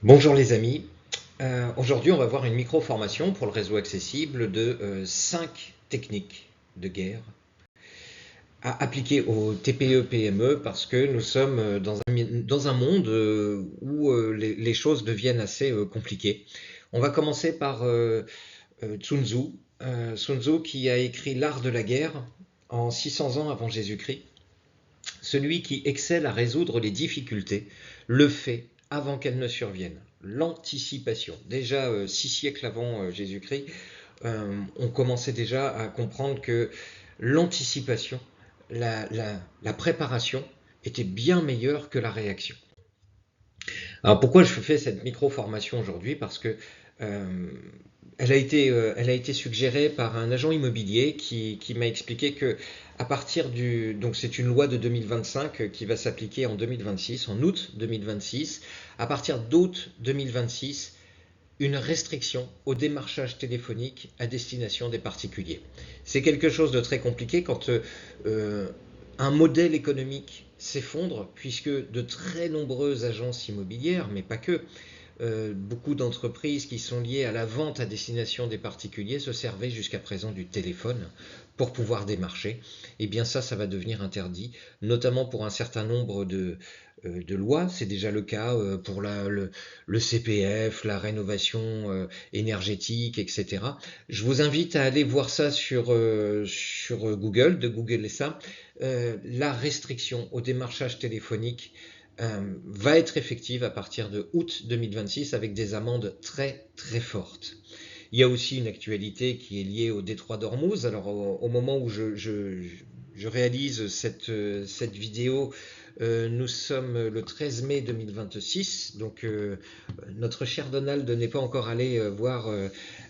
Bonjour les amis. Aujourd'hui on va voir une micro-formation pour le réseau accessible de 5 techniques de guerre à appliquer aux TPE-PME parce que nous sommes dans un monde où les choses deviennent assez compliquées. On va commencer par Sun Tzu. Sun Tzu qui a écrit L'art de la guerre en 600 ans avant Jésus-Christ. Celui qui excelle à résoudre les difficultés le fait avant qu'elles ne surviennent. L'anticipation. Déjà 6 siècles avant Jésus-Christ, on commençait déjà à comprendre que l'anticipation, la préparation était bien meilleure que la réaction. Alors pourquoi je fais cette micro-formation aujourd'hui? Parce que elle a été suggérée par un agent immobilier qui m'a expliqué que à partir du donc c'est une loi de 2025 qui va s'appliquer en 2026, en août 2026, à partir d'août 2026, une restriction au démarchage téléphonique à destination des particuliers. C'est quelque chose de très compliqué quand un modèle économique s'effondre, puisque de très nombreuses agences immobilières, mais pas que, beaucoup d'entreprises qui sont liées à la vente à destination des particuliers se servaient jusqu'à présent du téléphone pour pouvoir démarcher. Et bien ça va devenir interdit, notamment pour un certain nombre de lois. C'est déjà le cas pour le CPF, la rénovation énergétique, etc. Je vous invite à aller voir ça sur Google, de googler ça. La restriction au démarchage téléphonique va être effective à partir de août 2026 avec des amendes très très fortes. Il y a aussi une actualité qui est liée au détroit d'Ormuz. Alors au moment où je réalise cette vidéo, nous sommes le 13 mai 2026, donc notre cher Donald n'est pas encore allé voir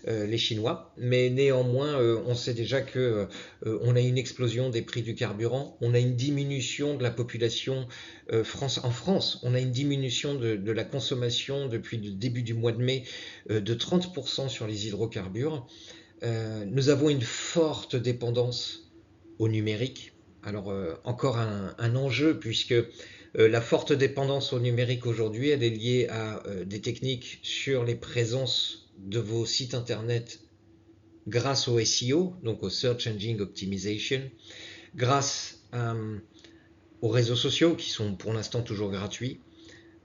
les Chinois, mais néanmoins on sait déjà que on a une explosion des prix du carburant, on a une diminution de la population en France, on a une diminution de la consommation depuis le début du mois de mai de 30% sur les hydrocarbures. Nous avons une forte dépendance au numérique. Alors encore un enjeu puisque la forte dépendance au numérique aujourd'hui, elle est liée à des techniques sur les présences de vos sites internet grâce au SEO, donc au Search Engine Optimization, grâce aux réseaux sociaux qui sont pour l'instant toujours gratuits,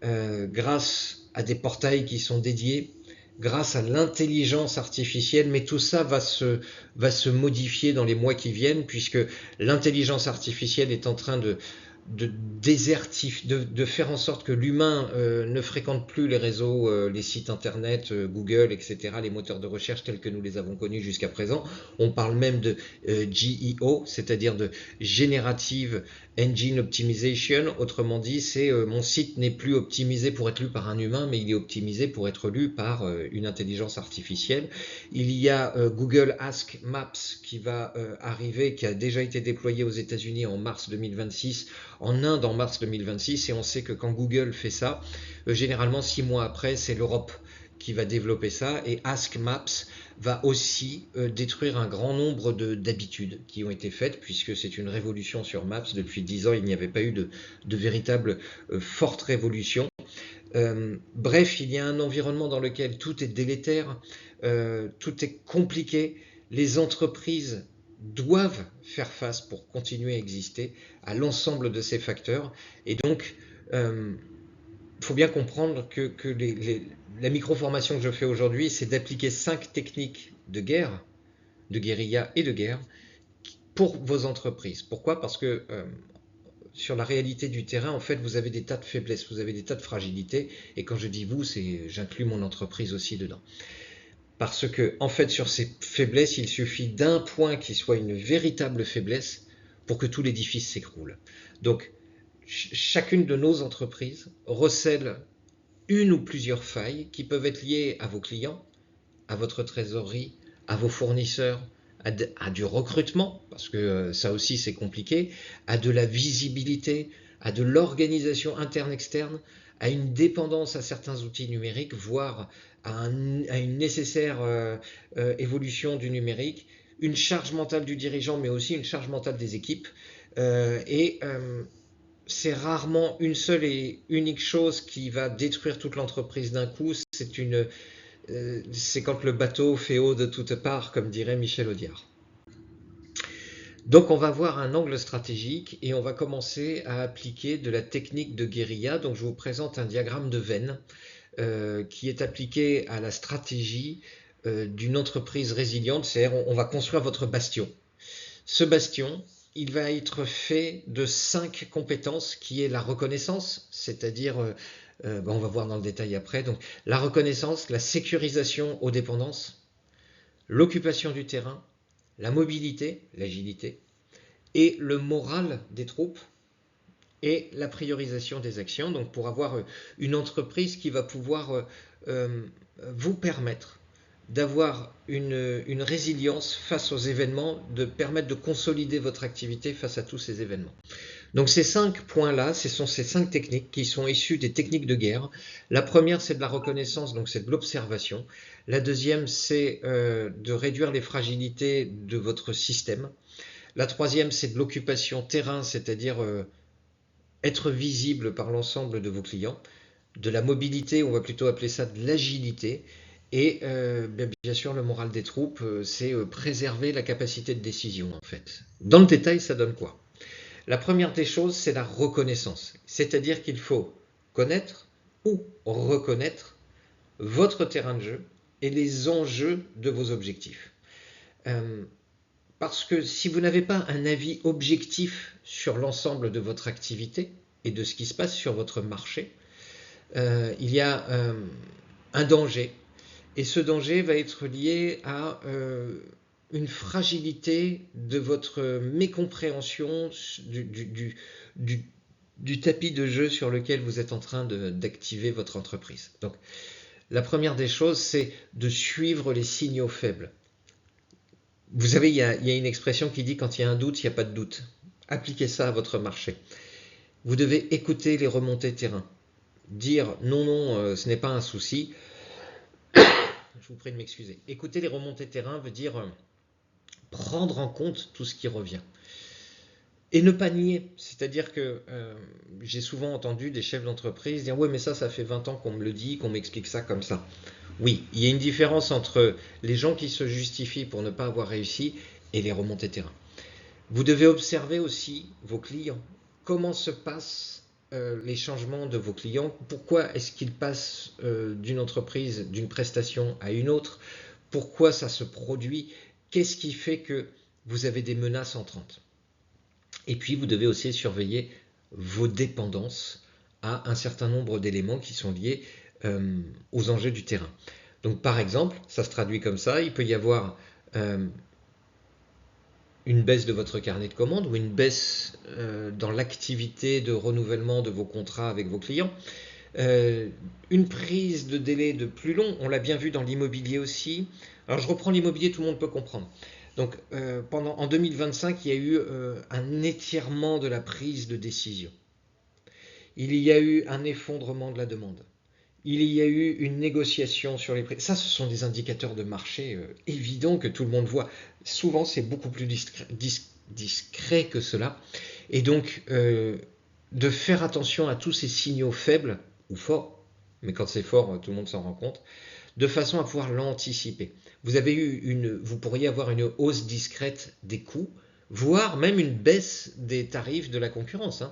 grâce à des portails qui sont dédiés, grâce à l'intelligence artificielle, mais tout ça va se modifier dans les mois qui viennent, puisque l'intelligence artificielle est en train de faire en sorte que l'humain ne fréquente plus les réseaux, les sites internet, Google, etc., les moteurs de recherche tels que nous les avons connus jusqu'à présent. On parle même de GEO, c'est-à-dire de Generative Engine Optimization. Autrement dit, c'est mon site n'est plus optimisé pour être lu par un humain, mais il est optimisé pour être lu par une intelligence artificielle. Il y a Google Ask Maps qui va arriver, qui a déjà été déployé aux États-Unis en mars 2026, en Inde en mars 2026, et on sait que quand Google fait ça, généralement 6 mois après, c'est l'Europe qui va développer ça, et Ask Maps va aussi détruire un grand nombre d'habitudes qui ont été faites, puisque c'est une révolution sur Maps. Depuis 10 ans, il n'y avait pas eu de véritable forte révolution. Bref, il y a un environnement dans lequel tout est délétère, tout est compliqué. Les entreprises doivent faire face pour continuer à exister à l'ensemble de ces facteurs. Et donc, il faut bien comprendre que la micro-formation que je fais aujourd'hui, c'est d'appliquer 5 techniques de guerre, de guérilla et de guerre pour vos entreprises. Pourquoi? Parce que sur la réalité du terrain, en fait, vous avez des tas de faiblesses, vous avez des tas de fragilités. Et quand je dis vous, j'inclus mon entreprise aussi dedans. Parce que, en fait, sur ces faiblesses, il suffit d'un point qui soit une véritable faiblesse pour que tout l'édifice s'écroule. Donc, chacune de nos entreprises recèle une ou plusieurs failles qui peuvent être liées à vos clients, à votre trésorerie, à vos fournisseurs, à du recrutement, parce que ça aussi c'est compliqué, à de la visibilité, à de l'organisation interne-externe, à une dépendance à certains outils numériques, voire à une nécessaire évolution du numérique, une charge mentale du dirigeant, mais aussi une charge mentale des équipes, et c'est rarement une seule et unique chose qui va détruire toute l'entreprise d'un coup. C'est quand le bateau fait eau de toutes parts, comme dirait Michel Audiard. Donc on va voir un angle stratégique et on va commencer à appliquer de la technique de guérilla. Donc je vous présente un diagramme de Venn qui est appliqué à la stratégie d'une entreprise résiliente. C'est-à-dire on va construire votre bastion. Ce bastion, il va être fait de 5 compétences qui est la reconnaissance, c'est-à-dire, on va voir dans le détail après, donc la reconnaissance, la sécurisation aux dépendances, l'occupation du terrain, la mobilité, l'agilité, et le moral des troupes, et la priorisation des actions, donc pour avoir une entreprise qui va pouvoir vous permettre d'avoir une résilience face aux événements, de permettre de consolider votre activité face à tous ces événements. Donc ces 5 points-là, ce sont ces 5 techniques qui sont issues des techniques de guerre. La première, c'est de la reconnaissance, donc c'est de l'observation. La deuxième, c'est de réduire les fragilités de votre système. La troisième, c'est de l'occupation terrain, c'est-à-dire être visible par l'ensemble de vos clients. De la mobilité, on va plutôt appeler ça de l'agilité. Et bien sûr, le moral des troupes, c'est préserver la capacité de décision, en fait. Dans le détail, ça donne quoi? La première des choses, c'est la reconnaissance. C'est-à-dire qu'il faut connaître ou reconnaître votre terrain de jeu et les enjeux de vos objectifs. Parce que si vous n'avez pas un avis objectif sur l'ensemble de votre activité et de ce qui se passe sur votre marché, il y a un danger. Et ce danger va être lié à une fragilité de votre mécompréhension du tapis de jeu sur lequel vous êtes en train d'activer votre entreprise. Donc, la première des choses, c'est de suivre les signaux faibles. Vous savez, il y a une expression qui dit quand il y a un doute, il n'y a pas de doute. Appliquez ça à votre marché. Vous devez écouter les remontées terrain. Dire non, ce n'est pas un souci. Je vous prie de m'excuser. Écouter les remontées terrain veut dire prendre en compte tout ce qui revient. Et ne pas nier. C'est-à-dire que j'ai souvent entendu des chefs d'entreprise dire « Ouais, mais ça fait 20 ans qu'on me le dit, qu'on m'explique ça comme ça. » Oui, il y a une différence entre les gens qui se justifient pour ne pas avoir réussi et les remontées terrain. Vous devez observer aussi vos clients. Comment se passent les changements de vos clients? Pourquoi est-ce qu'ils passent d'une entreprise, d'une prestation à une autre? Pourquoi ça se produit? Qu'est-ce qui fait que vous avez des menaces entrantes? Et puis, vous devez aussi surveiller vos dépendances à un certain nombre d'éléments qui sont liés aux enjeux du terrain. Donc, par exemple, ça se traduit comme ça, il peut y avoir une baisse de votre carnet de commandes ou une baisse dans l'activité de renouvellement de vos contrats avec vos clients, une prise de délai de plus long, on l'a bien vu dans l'immobilier aussi. Alors je reprends l'immobilier, tout le monde peut comprendre. Donc en 2025, il y a eu un étirement de la prise de décision. Il y a eu un effondrement de la demande. Il y a eu une négociation sur les prix. Ça, ce sont des indicateurs de marché évidents que tout le monde voit. Souvent, c'est beaucoup plus discret que cela. Et donc, de faire attention à tous ces signaux faibles ou forts, mais quand c'est fort, tout le monde s'en rend compte, de façon à pouvoir l'anticiper. Vous pourriez avoir une hausse discrète des coûts, voire même une baisse des tarifs de la concurrence,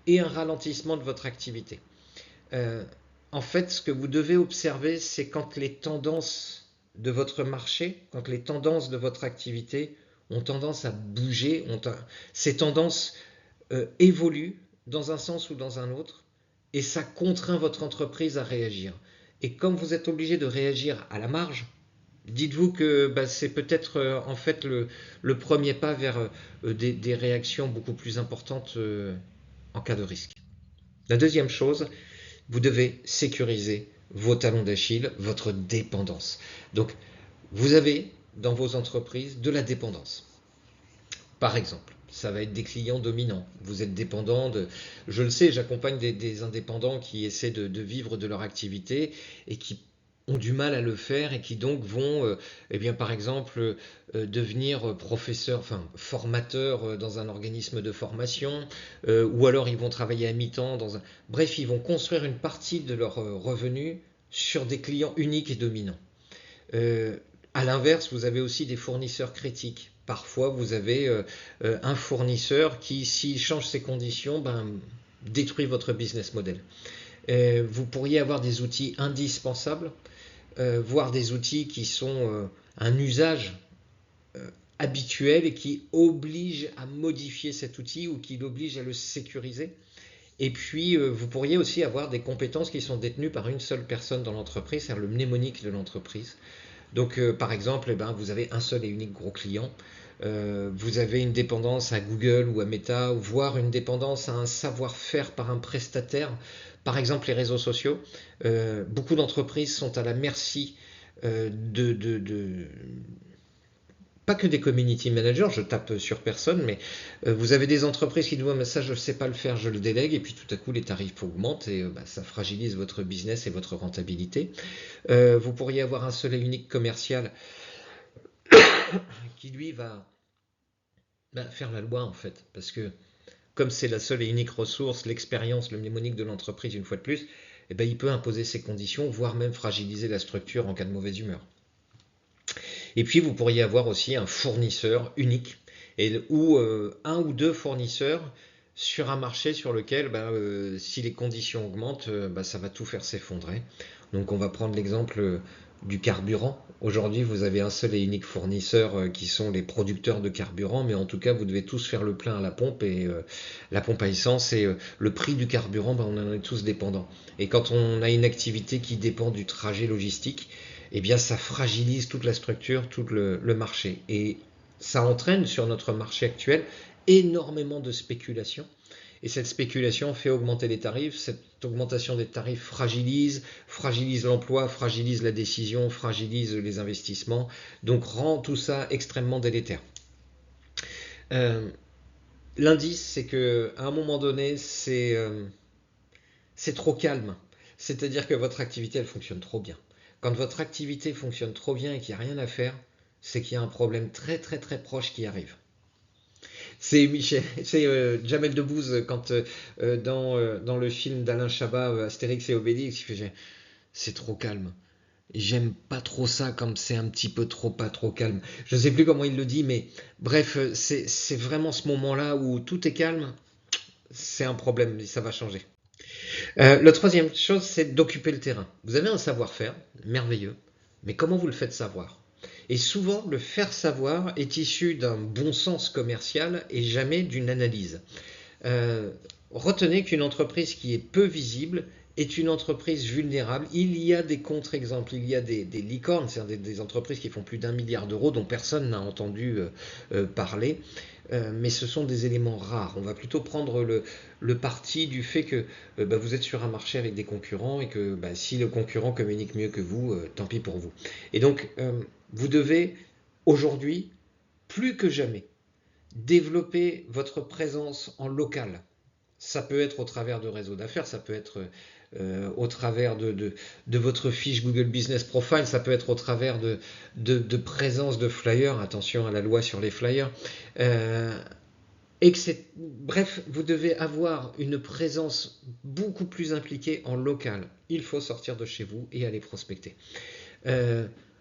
et un ralentissement de votre activité. En fait, ce que vous devez observer, c'est quand les tendances de votre marché, quand les tendances de votre activité ont tendance à bouger, ces tendances évoluent dans un sens ou dans un autre, et ça contraint votre entreprise à réagir. Et comme vous êtes obligé de réagir à la marge, dites-vous que c'est peut-être en fait le premier pas vers des réactions beaucoup plus importantes en cas de risque. La deuxième chose, vous devez sécuriser vos talons d'Achille, votre dépendance. Donc, vous avez dans vos entreprises de la dépendance. Par exemple, ça va être des clients dominants. Vous êtes dépendant de... Je le sais, j'accompagne des indépendants qui essaient de vivre de leur activité et qui ont du mal à le faire et qui donc vont, eh bien, par exemple, devenir professeurs, enfin formateurs dans un organisme de formation, ou alors ils vont travailler à mi-temps dans un... Bref, ils vont construire une partie de leur revenu sur des clients uniques et dominants. Euh, à l'inverse, vous avez aussi des fournisseurs critiques. Parfois, vous avez un fournisseur qui, s'il change ses conditions, ben, détruit votre business model. Vous pourriez avoir des outils indispensables, voire des outils qui sont un usage habituel et qui obligent à modifier cet outil ou qui l'obligent à le sécuriser. Et puis, vous pourriez aussi avoir des compétences qui sont détenues par une seule personne dans l'entreprise, c'est-à-dire le mnémonique de l'entreprise. Donc, par exemple, eh ben, vous avez un seul et unique gros client. Vous avez une dépendance à Google ou à Meta, voire une dépendance à un savoir-faire par un prestataire. Par exemple, les réseaux sociaux. Beaucoup d'entreprises sont à la merci pas que des community managers, je tape sur personne, mais vous avez des entreprises qui disent ouais, mais ça je ne sais pas le faire, je le délègue, et puis tout à coup les tarifs augmentent et ça fragilise votre business et votre rentabilité. Vous pourriez avoir un seul et unique commercial qui lui va faire la loi en fait, parce que comme c'est la seule et unique ressource, l'expérience, le mnémonique de l'entreprise une fois de plus, eh ben, il peut imposer ses conditions, voire même fragiliser la structure en cas de mauvaise humeur. Et puis vous pourriez avoir aussi un fournisseur unique ou un ou deux fournisseurs sur un marché sur lequel, si les conditions augmentent, ça va tout faire s'effondrer. Donc on va prendre l'exemple du carburant. Aujourd'hui, vous avez un seul et unique fournisseur qui sont les producteurs de carburant, mais en tout cas, vous devez tous faire le plein à la pompe et la pompe à essence et le prix du carburant, on en est tous dépendants. Et quand on a une activité qui dépend du trajet logistique, eh bien ça fragilise toute la structure, tout le marché. Et ça entraîne sur notre marché actuel énormément de spéculation. Et cette spéculation fait augmenter les tarifs. Cette augmentation des tarifs fragilise l'emploi, fragilise la décision, fragilise les investissements, donc rend tout ça extrêmement délétère. L'indice, c'est qu'à un moment donné, c'est trop calme. C'est-à-dire que votre activité, elle fonctionne trop bien. Quand votre activité fonctionne trop bien et qu'il n'y a rien à faire, c'est qu'il y a un problème très très très proche qui arrive. C'est Jamel Debbouze quand dans le film d'Alain Chabat, Astérix et Obélix, il fait c'est trop calme. J'aime pas trop ça comme c'est un petit peu trop pas trop calme. Je ne sais plus comment il le dit, mais bref, c'est vraiment ce moment-là où tout est calme. C'est un problème, ça va changer. La troisième chose, c'est d'occuper le terrain. Vous avez un savoir-faire merveilleux, mais comment vous le faites savoir? Et souvent, le faire savoir est issu d'un bon sens commercial et jamais d'une analyse. Retenez qu'une entreprise qui est peu visible est une entreprise vulnérable. Il y a des contre-exemples, il y a des licornes, c'est-à-dire des entreprises qui font plus d'1 milliard d'euros dont personne n'a entendu parler. Mais ce sont des éléments rares. On va plutôt prendre le parti du fait que vous êtes sur un marché avec des concurrents et que si le concurrent communique mieux que vous, tant pis pour vous. Et donc, vous devez aujourd'hui, plus que jamais, développer votre présence en local. Ça peut être au travers de réseaux d'affaires, ça peut être au travers de votre fiche Google Business Profile, ça peut être au travers de présence de flyers, attention à la loi sur les flyers. Bref, vous devez avoir une présence beaucoup plus impliquée en local. Il faut sortir de chez vous et aller prospecter.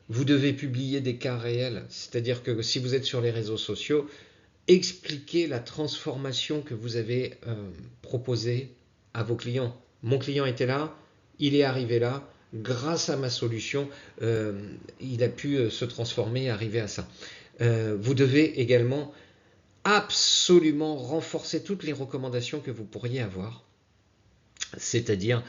Vous devez publier des cas réels, c'est-à-dire que si vous êtes sur les réseaux sociaux, expliquez la transformation que vous avez proposée à vos clients. Mon client était là, il est arrivé là, grâce à ma solution, il a pu se transformer et arriver à ça. Vous devez également absolument renforcer toutes les recommandations que vous pourriez avoir, c'est-à-dire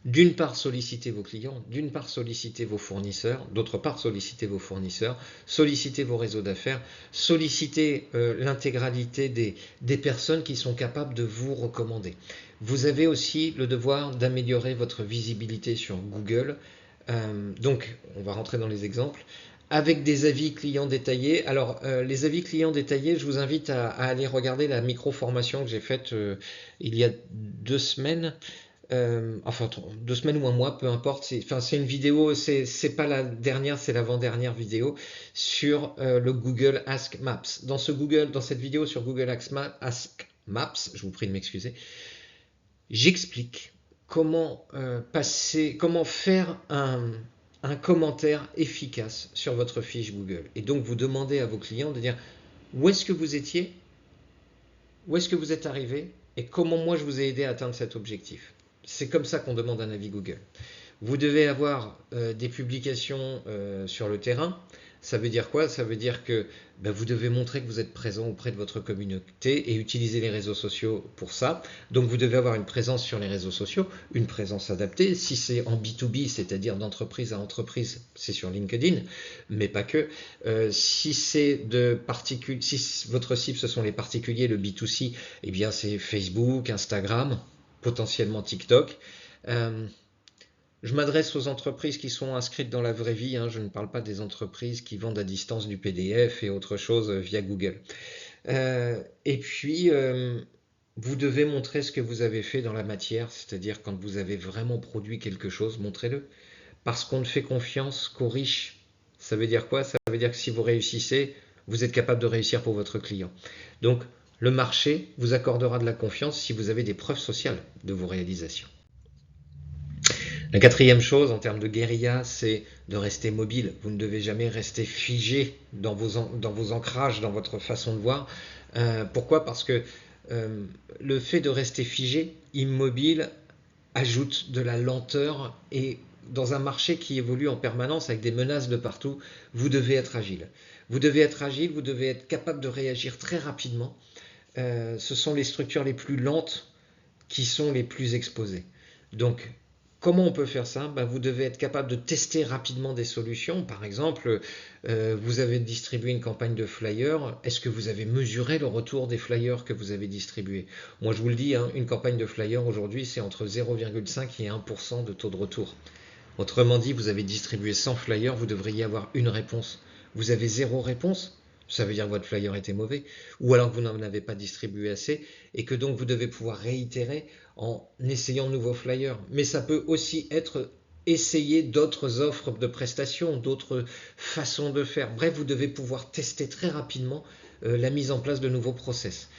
d'une part solliciter vos clients, d'une part solliciter vos fournisseurs, d'autre part solliciter vos fournisseurs, solliciter vos réseaux d'affaires, solliciter l'intégralité des personnes qui sont capables de vous recommander. Vous avez aussi le devoir d'améliorer votre visibilité sur Google. Donc, on va rentrer dans les exemples. Avec des avis clients détaillés. Alors, les avis clients détaillés, je vous invite à aller regarder la micro-formation que j'ai faite il y a 2 semaines enfin 2 semaines ou un mois, peu importe. C'est une vidéo, c'est pas la dernière, c'est l'avant-dernière vidéo sur le Google Ask Maps. Dans cette vidéo sur Google Ask Maps, je vous prie de m'excuser, j'explique comment faire un commentaire efficace sur votre fiche Google. Et donc vous demandez à vos clients de dire où est-ce que vous étiez, où est-ce que vous êtes arrivé et comment moi je vous ai aidé à atteindre cet objectif. C'est comme ça qu'on demande un avis Google. Vous devez avoir des publications sur le terrain. Ça veut dire quoi? Ça veut dire que vous devez montrer que vous êtes présent auprès de votre communauté et utiliser les réseaux sociaux pour ça. Donc vous devez avoir une présence sur les réseaux sociaux, une présence adaptée. Si c'est en B2B, c'est-à-dire d'entreprise à entreprise, c'est sur LinkedIn, mais pas que. Si votre cible ce sont les particuliers, le B2C, eh bien c'est Facebook, Instagram, potentiellement TikTok. Je m'adresse aux entreprises qui sont inscrites dans la vraie vie, je ne parle pas des entreprises qui vendent à distance du PDF et autre chose via Google. Et puis, vous devez montrer ce que vous avez fait dans la matière, c'est-à-dire quand vous avez vraiment produit quelque chose, montrez-le. Parce qu'on ne fait confiance qu'aux riches. Ça veut dire quoi? Ça veut dire que si vous réussissez, vous êtes capable de réussir pour votre client. Donc, le marché vous accordera de la confiance si vous avez des preuves sociales de vos réalisations. La quatrième chose en termes de guérilla, c'est de rester mobile. Vous ne devez jamais rester figé dans vos ancrages, dans votre façon de voir. Pourquoi? Parce que le fait de rester figé, immobile, ajoute de la lenteur et dans un marché qui évolue en permanence avec des menaces de partout, vous devez être agile. Vous devez être agile, vous devez être capable de réagir très rapidement. Ce sont les structures les plus lentes qui sont les plus exposées. Donc, comment on peut faire ça? Vous devez être capable de tester rapidement des solutions. Par exemple, vous avez distribué une campagne de flyers. Est-ce que vous avez mesuré le retour des flyers que vous avez distribués? Moi, je vous le dis, une campagne de flyers aujourd'hui, c'est entre 0,5 et 1% de taux de retour. Autrement dit, vous avez distribué 100 flyers, vous devriez avoir une réponse. Vous avez 0 réponse, ça veut dire que votre flyer était mauvais, ou alors que vous n'en avez pas distribué assez, et que donc vous devez pouvoir réitérer en essayant de nouveaux flyers. Mais ça peut aussi être essayer d'autres offres de prestations, d'autres façons de faire. Bref, vous devez pouvoir tester très rapidement la mise en place de nouveaux process.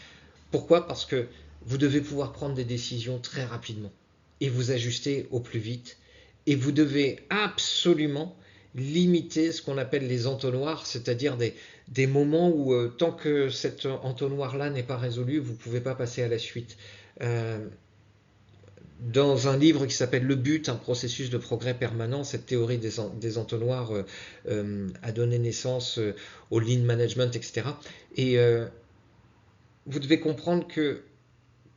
Pourquoi? Parce que vous devez pouvoir prendre des décisions très rapidement et vous ajuster au plus vite. Et vous devez absolument limiter ce qu'on appelle les entonnoirs, c'est-à-dire des moments où tant que cet entonnoir-là n'est pas résolu, vous ne pouvez pas passer à la suite. Dans un livre qui s'appelle Le but, un processus de progrès permanent, cette théorie des entonnoirs a donné naissance au lean management, etc. Et vous devez comprendre que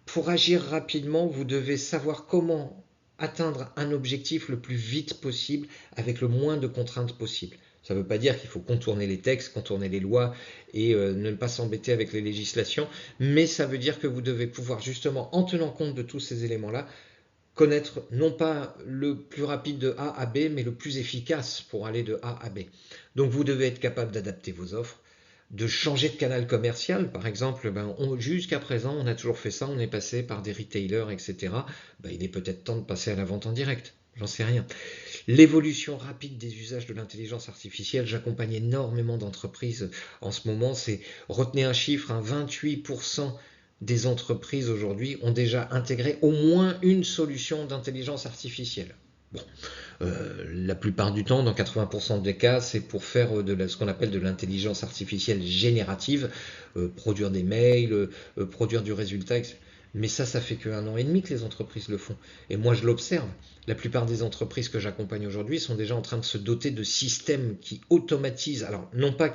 pour agir rapidement, vous devez savoir comment atteindre un objectif le plus vite possible avec le moins de contraintes possible. Ça ne veut pas dire qu'il faut contourner les textes, contourner les lois et ne pas s'embêter avec les législations, mais ça veut dire que vous devez pouvoir justement, en tenant compte de tous ces éléments-là, connaître non pas le plus rapide de A à B, mais le plus efficace pour aller de A à B. Donc vous devez être capable d'adapter vos offres, de changer de canal commercial. Par exemple, jusqu'à présent, on a toujours fait ça, on est passé par des retailers, etc. Il est peut-être temps de passer à la vente en direct. J'en sais rien. L'évolution rapide des usages de l'intelligence artificielle, j'accompagne énormément d'entreprises en ce moment. Retenez un chiffre, 28% des entreprises aujourd'hui ont déjà intégré au moins une solution d'intelligence artificielle. Bon, la plupart du temps, dans 80% des cas, c'est pour faire ce qu'on appelle de l'intelligence artificielle générative, produire des mails, produire du résultat, etc. Mais ça fait qu'1 an et demi que les entreprises le font. Et moi, je l'observe. La plupart des entreprises que j'accompagne aujourd'hui sont déjà en train de se doter de systèmes qui automatisent, alors non pas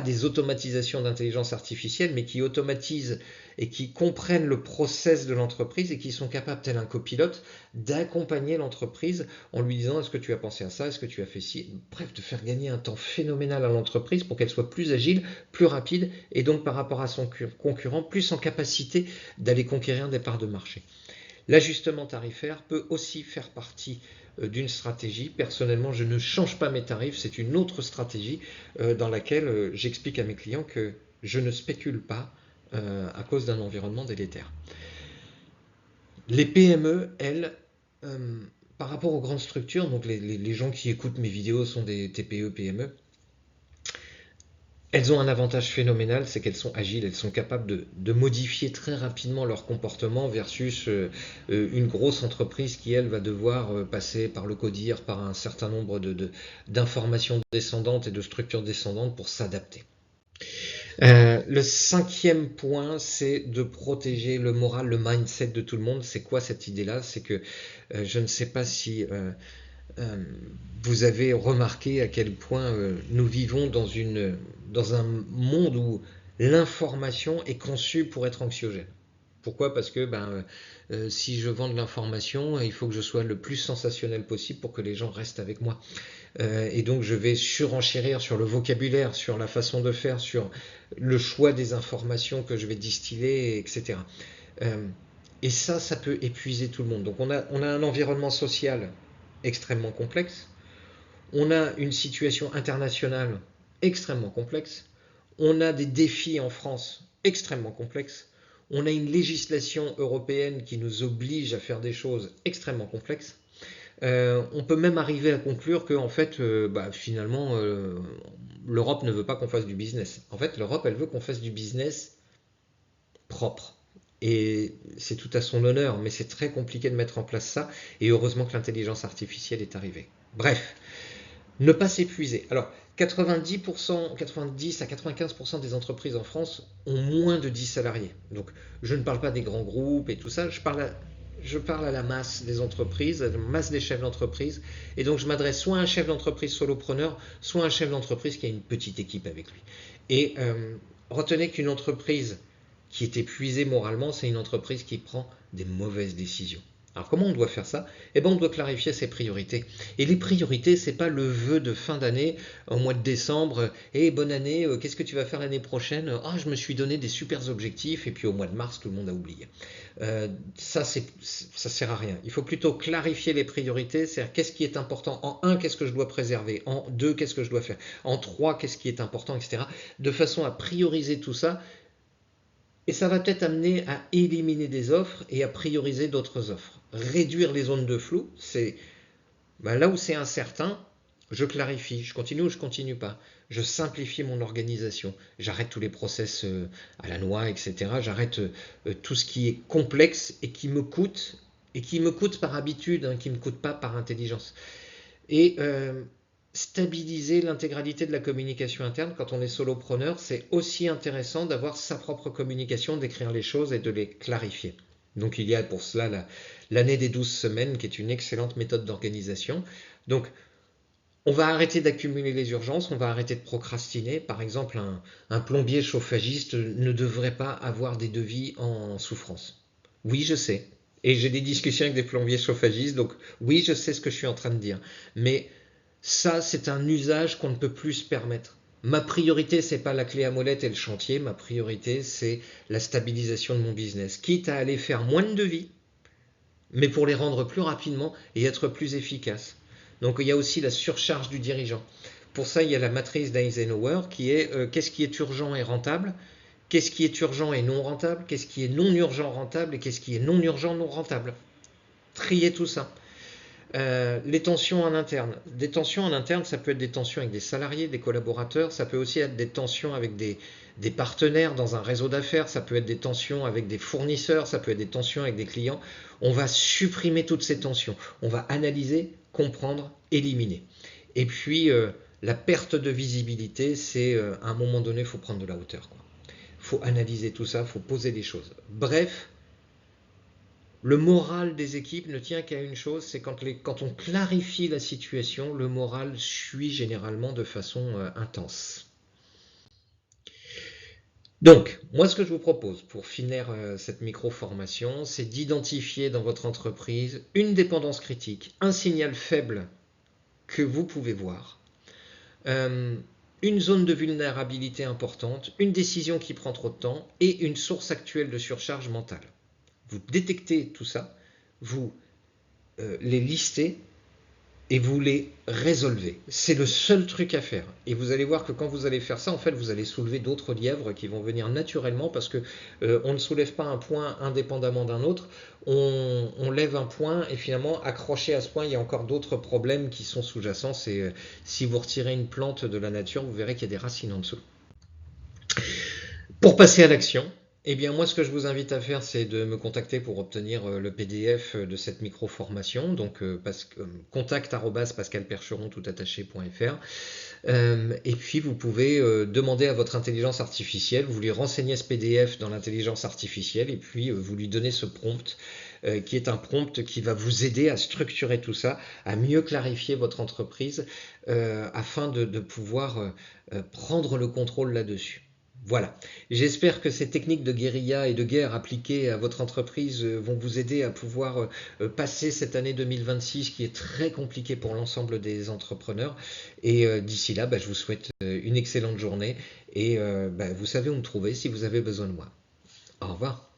des automatisations d'intelligence artificielle, mais qui automatisent et qui comprennent le process de l'entreprise et qui sont capables, tel un copilote, d'accompagner l'entreprise en lui disant: est-ce que tu as pensé à ça, est-ce que tu as fait ci, bref, de faire gagner un temps phénoménal à l'entreprise pour qu'elle soit plus agile, plus rapide et donc par rapport à son concurrent, plus en capacité d'aller conquérir des parts de marché. L'ajustement tarifaire peut aussi faire partie d'une stratégie. Personnellement, je ne change pas mes tarifs, c'est une autre stratégie dans laquelle j'explique à mes clients que je ne spécule pas à cause d'un environnement délétère. Les PME, elles, euh, par rapport aux grandes structures, donc les gens qui écoutent mes vidéos sont des TPE, PME, elles ont un avantage phénoménal, c'est qu'elles sont agiles, elles sont capables de modifier très rapidement leur comportement versus une grosse entreprise qui, elle, va devoir passer par le CODIR, par un certain nombre d'informations descendantes et de structures descendantes pour s'adapter. Le cinquième point, c'est de protéger le moral, le mindset de tout le monde. C'est quoi cette idée-là? C'est que je ne sais pas si euh, vous avez remarqué à quel point nous vivons dans un monde où l'information est conçue pour être anxiogène. Pourquoi? Parce que si je vends de l'information, il faut que je sois le plus sensationnel possible pour que les gens restent avec moi. Et donc je vais surenchérir sur le vocabulaire, sur la façon de faire, sur le choix des informations que je vais distiller, etc. Euh, et ça peut épuiser tout le monde. Donc on a un environnement social extrêmement complexe, on a une situation internationale extrêmement complexe, on a des défis en France extrêmement complexes, on a une législation européenne qui nous oblige à faire des choses extrêmement complexes. On peut même arriver à conclure que en fait, finalement, l'Europe ne veut pas qu'on fasse du business. En fait, l'Europe, elle veut qu'on fasse du business propre. Et c'est tout à son honneur, mais c'est très compliqué de mettre en place ça. Et heureusement que l'intelligence artificielle est arrivée. Bref, ne pas s'épuiser. Alors, 90 à 95% des entreprises en France ont moins de 10 salariés. Donc, je ne parle pas des grands groupes et tout ça, je parle à la masse des entreprises, à la masse des chefs d'entreprise. Et donc, je m'adresse soit à un chef d'entreprise solopreneur, soit à un chef d'entreprise qui a une petite équipe avec lui. Et retenez qu'une entreprise qui est épuisée moralement, c'est une entreprise qui prend des mauvaises décisions. Alors comment on doit faire ça? Eh bien on doit clarifier ses priorités. Et les priorités, c'est pas le vœu de fin d'année, au mois de décembre, et bonne année, qu'est-ce que tu vas faire l'année prochaine? Ah, je me suis donné des super objectifs, et puis au mois de mars, tout le monde a oublié. Ça sert à rien. Il faut plutôt clarifier les priorités, c'est-à-dire qu'est-ce qui est important. En un, qu'est-ce que je dois préserver? En deux, qu'est-ce que je dois faire? En trois, qu'est-ce qui est important, etc. De façon à prioriser tout ça, et ça va peut-être amener à éliminer des offres et à prioriser d'autres offres. Réduire les zones de flou, c'est là où c'est incertain, je clarifie, je continue ou je continue pas. Je simplifie mon organisation. J'arrête tous les process à la noix, etc. J'arrête tout ce qui est complexe et qui me coûte par habitude, qui ne me coûte pas par intelligence. Et stabiliser l'intégralité de la communication interne quand on est solopreneur, c'est aussi intéressant d'avoir sa propre communication, d'écrire les choses et de les clarifier. Donc il y a pour cela l'année des 12 semaines qui est une excellente méthode d'organisation. Donc on va arrêter d'accumuler les urgences, on va arrêter de procrastiner. Par exemple, un plombier chauffagiste ne devrait pas avoir des devis en souffrance. Oui, je sais. Et j'ai des discussions avec des plombiers chauffagistes, donc oui, je sais ce que je suis en train de dire. Mais ça, c'est un usage qu'on ne peut plus se permettre. Ma priorité, c'est pas la clé à molette et le chantier. Ma priorité, c'est la stabilisation de mon business. Quitte à aller faire moins de devis, mais pour les rendre plus rapidement et être plus efficaces. Donc il y a aussi la surcharge du dirigeant. Pour ça, il y a la matrice d'Eisenhower qui est qu'est-ce qui est urgent et rentable, qu'est-ce qui est urgent et non rentable, qu'est-ce qui est non urgent rentable et qu'est-ce qui est non urgent non rentable. Trier tout ça. Les tensions en interne. Des tensions en interne, ça peut être des tensions avec des salariés, des collaborateurs, ça peut aussi être des tensions avec des partenaires dans un réseau d'affaires, ça peut être des tensions avec des fournisseurs, ça peut être des tensions avec des clients. On va supprimer toutes ces tensions. On va analyser, comprendre, éliminer. Et puis, la perte de visibilité, c'est à un moment donné, il faut prendre de la hauteur. Il faut analyser tout ça, il faut poser des choses. Bref, le moral des équipes ne tient qu'à une chose, c'est quand on clarifie la situation, le moral suit généralement de façon intense. Donc, moi ce que je vous propose pour finir cette micro-formation, c'est d'identifier dans votre entreprise une dépendance critique, un signal faible que vous pouvez voir, une zone de vulnérabilité importante, une décision qui prend trop de temps et une source actuelle de surcharge mentale. Vous détectez tout ça, vous les listez et vous les résolvez. C'est le seul truc à faire. Et vous allez voir que quand vous allez faire ça, en fait, vous allez soulever d'autres lièvres qui vont venir naturellement parce que on ne soulève pas un point indépendamment d'un autre. On lève un point et finalement, accroché à ce point, il y a encore d'autres problèmes qui sont sous-jacents. C'est si vous retirez une plante de la nature, vous verrez qu'il y a des racines en dessous. Pour passer à l'action, eh bien moi ce que je vous invite à faire c'est de me contacter pour obtenir le PDF de cette micro-formation, donc contact@pascalpercheron.fr. Et puis vous pouvez demander à votre intelligence artificielle, vous lui renseignez ce PDF dans l'intelligence artificielle et puis vous lui donnez ce prompt qui est un prompt qui va vous aider à structurer tout ça, à mieux clarifier votre entreprise afin de pouvoir prendre le contrôle là-dessus. Voilà, j'espère que ces techniques de guérilla et de guerre appliquées à votre entreprise vont vous aider à pouvoir passer cette année 2026 qui est très compliquée pour l'ensemble des entrepreneurs. Et d'ici là, je vous souhaite une excellente journée et vous savez où me trouver si vous avez besoin de moi. Au revoir.